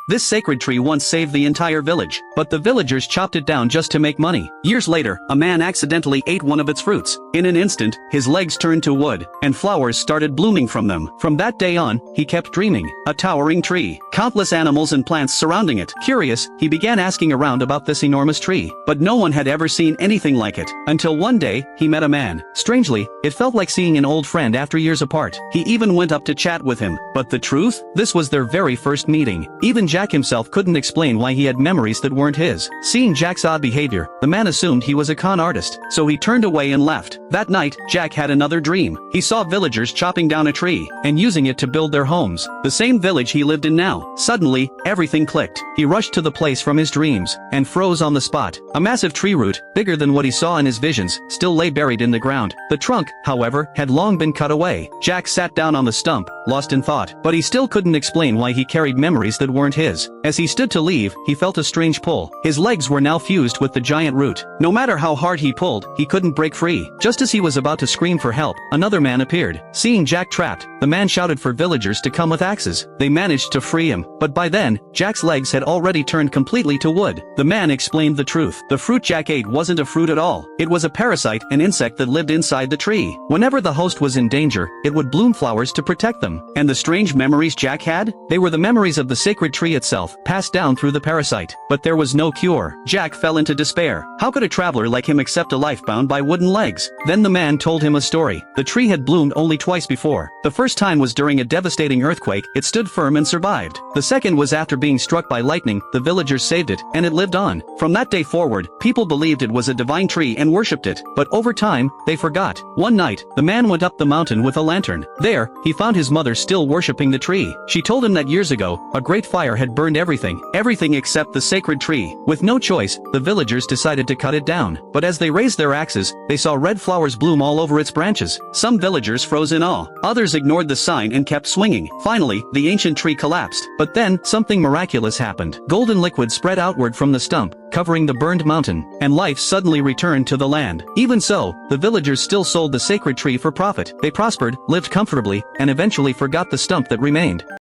This sacred tree once saved the entire village, but the villagers chopped it down just to make money. Years later, a man accidentally ate one of its fruits. In an instant, his legs turned to wood, and flowers started blooming from them. From that day on, he kept dreaming. A towering tree. Countless animals and plants surrounding it. Curious, he began asking around about this enormous tree, but no one had ever seen anything like it. Until one day, he met a man. Strangely, it felt like seeing an old friend after years apart. He even went up to chat with him. But the truth? This was their very first meeting. Even Jack himself couldn't explain why he had memories that weren't his. Seeing Jack's odd behavior, the man assumed he was a con artist, so he turned away and left. That night, Jack had another dream. He saw villagers chopping down a tree and using it to build their homes. The same village he lived in now. Suddenly, everything clicked. He rushed to the place from his dreams and froze on the spot. A massive tree root, bigger than what he saw in his visions, still lay buried in the ground. The trunk, however, had long been cut away. Jack sat down on the stump, lost in thought, but he still couldn't explain why he carried memories that weren't his. As he stood to leave, he felt a strange pull. His legs were now fused with the giant root. No matter how hard he pulled, he couldn't break free. Just as he was about to scream for help, another man appeared. Seeing Jack trapped, the man shouted for villagers to come with axes. They managed to free him, but by then, Jack's legs had already turned completely to wood. The man explained the truth. The fruit Jack ate wasn't a fruit at all. It was a parasite, an insect that lived inside the tree. Whenever the host was in danger, it would bloom flowers to protect them. And the strange memories Jack had? They were the memories of the sacred tree itself, passed down through the parasite. But there was no cure. Jack fell into despair. How could a traveler like him accept a life bound by wooden legs? Then the man told him a story. The tree had bloomed only twice before. The first time was during a devastating earthquake. It stood firm and survived. The second was after being struck by lightning. The villagers saved it, and it lived on. From that day forward, people believed it was a divine tree and worshipped it. But over time, they forgot. One night, the man went up the mountain with a lantern. There, he found his mother still worshipping the tree. She told him that years ago, a great fire had burned everything except the sacred tree. With no choice, the villagers decided to cut it down. But as they raised their axes, they saw red flowers bloom all over its branches. Some villagers froze in awe. Others ignored the sign and kept swinging. Finally, the ancient tree collapsed. But then, something miraculous happened. Golden liquid spread outward from the stump, covering the burned mountain, and life suddenly returned to the land. Even so, the villagers still sold the sacred tree for profit. They prospered, lived comfortably, and eventually forgot the stump that remained.